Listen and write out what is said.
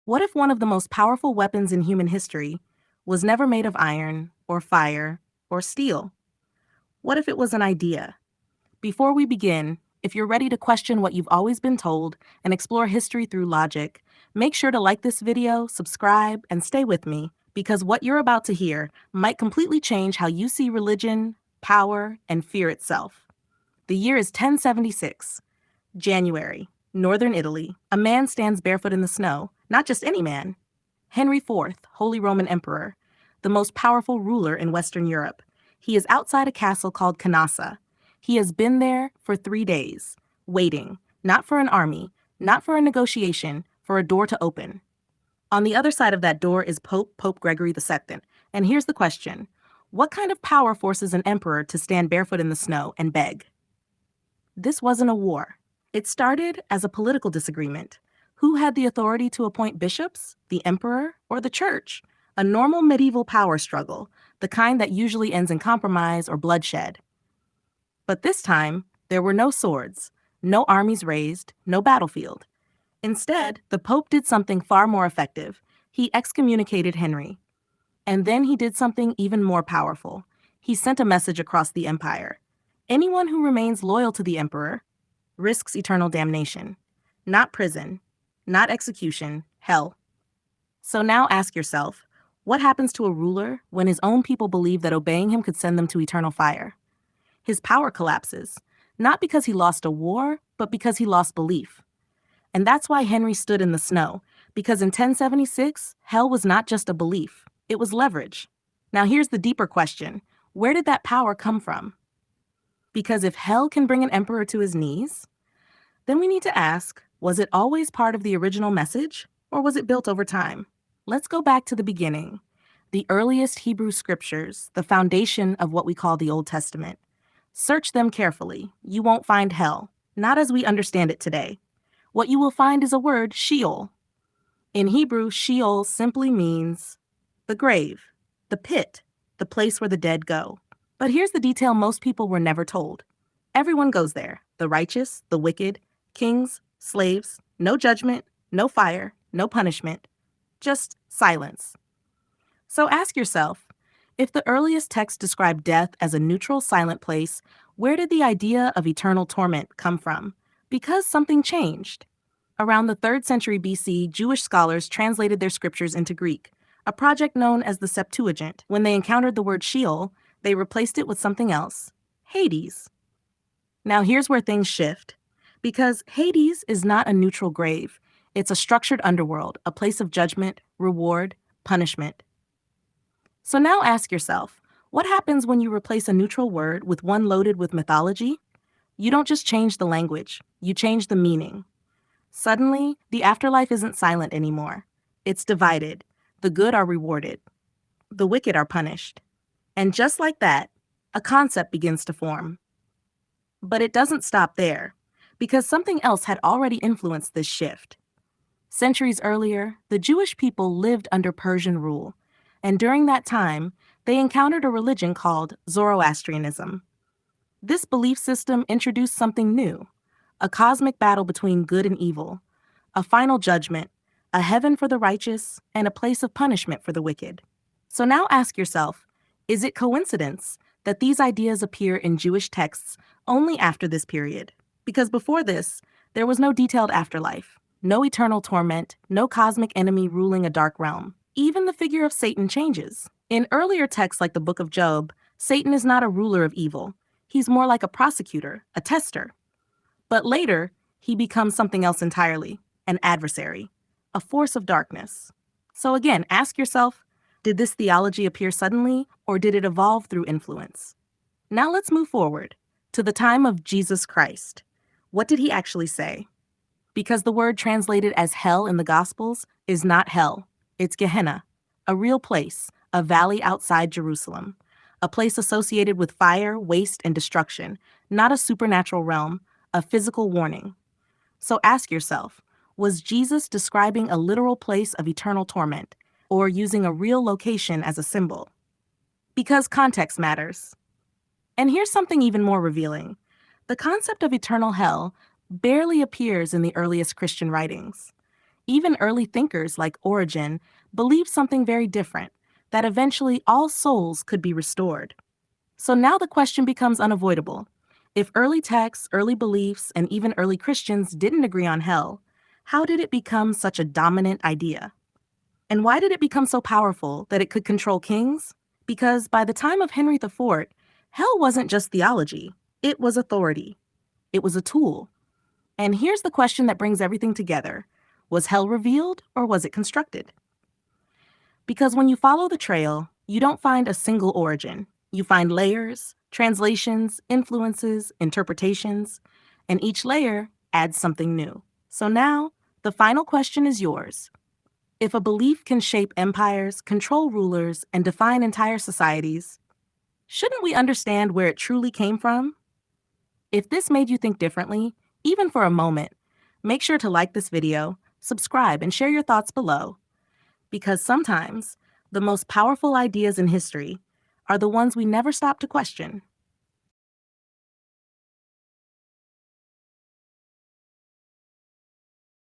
What if one of the most powerful weapons in human history was never made of iron, or fire, or steel? What if it was an idea? Before we begin, if you're ready to question what you've always been told and explore history through logic, make sure to like this video, subscribe, and stay with me, because what you're about to hear might completely change how you see religion, power, and fear itself. The year is 1076, January, northern Italy. A man stands barefoot in the snow, not just any man. Henry IV, Holy Roman Emperor, the most powerful ruler in Western Europe. He is outside a castle called Canossa. He has been there for 3 days, waiting, not for an army, not for a negotiation, for a door to open. On the other side of that door is Pope Gregory II. And here's the question: what kind of power forces an emperor to stand barefoot in the snow and beg? This wasn't a war. It started as a political disagreement. Who had the authority to appoint bishops, the emperor, or the church? A normal medieval power struggle, the kind that usually ends in compromise or bloodshed. But this time, there were no swords, no armies raised, no battlefield. Instead, the Pope did something far more effective. He excommunicated Henry. And then he did something even more powerful. He sent a message across the empire. Anyone who remains loyal to the emperor risks eternal damnation. Not prison, not execution, hell. So now ask yourself, what happens to a ruler when his own people believe that obeying him could send them to eternal fire? His power collapses, not because he lost a war, but because he lost belief. And that's why Henry stood in the snow, because in 1076, hell was not just a belief, it was leverage. Now here's the deeper question: where did that power come from? Because if hell can bring an emperor to his knees, then we need to ask, was it always part of the original message, or was it built over time? Let's go back to the beginning, the earliest Hebrew scriptures, the foundation of what we call the Old Testament. Search them carefully. You won't find hell, not as we understand it today. What you will find is a word, Sheol. In Hebrew, Sheol simply means the grave, the pit, the place where the dead go. But here's the detail most people were never told. Everyone goes there, the righteous, the wicked, kings, slaves, no judgment, no fire, no punishment, just silence. So ask yourself, if the earliest texts describe death as a neutral, silent place, where did the idea of eternal torment come from? Because something changed. Around the 3rd century BC, Jewish scholars translated their scriptures into Greek, a project known as the Septuagint. When they encountered the word Sheol, they replaced it with something else: Hades. Now here's where things shift. Because Hades is not a neutral grave. It's a structured underworld, a place of judgment, reward, punishment. So now ask yourself, what happens when you replace a neutral word with one loaded with mythology? You don't just change the language, you change the meaning. Suddenly, the afterlife isn't silent anymore. It's divided. The good are rewarded. The wicked are punished. And just like that, a concept begins to form. But it doesn't stop there, because something else had already influenced this shift. Centuries earlier, the Jewish people lived under Persian rule, and during that time, they encountered a religion called Zoroastrianism. This belief system introduced something new: a cosmic battle between good and evil, a final judgment, a heaven for the righteous, and a place of punishment for the wicked. So now ask yourself, is it coincidence that these ideas appear in Jewish texts only after this period? Because before this, there was no detailed afterlife, no eternal torment, no cosmic enemy ruling a dark realm. Even the figure of Satan changes. In earlier texts like the Book of Job, Satan is not a ruler of evil. He's more like a prosecutor, a tester. But later, he becomes something else entirely: an adversary, a force of darkness. So again, ask yourself, did this theology appear suddenly, or did it evolve through influence? Now let's move forward to the time of Jesus Christ. What did he actually say? Because the word translated as hell in the Gospels is not hell, it's Gehenna, a real place, a valley outside Jerusalem, a place associated with fire, waste, and destruction, not a supernatural realm, a physical warning. So ask yourself, was Jesus describing a literal place of eternal torment, or using a real location as a symbol? Because context matters. And here's something even more revealing. The concept of eternal hell barely appears in the earliest Christian writings. Even early thinkers like Origen believed something very different, that eventually all souls could be restored. So now the question becomes unavoidable. If early texts, early beliefs, and even early Christians didn't agree on hell, how did it become such a dominant idea? And why did it become so powerful that it could control kings? Because by the time of Henry IV, hell wasn't just theology, it was authority. It was a tool. And here's the question that brings everything together. Was hell revealed or was it constructed? Because when you follow the trail, you don't find a single origin. You find layers, translations, influences, interpretations, and each layer adds something new. So now, the final question is yours. If a belief can shape empires, control rulers, and define entire societies, shouldn't we understand where it truly came from? If this made you think differently, even for a moment, make sure to like this video, subscribe, and share your thoughts below. Because sometimes, the most powerful ideas in history are the ones we never stop to question.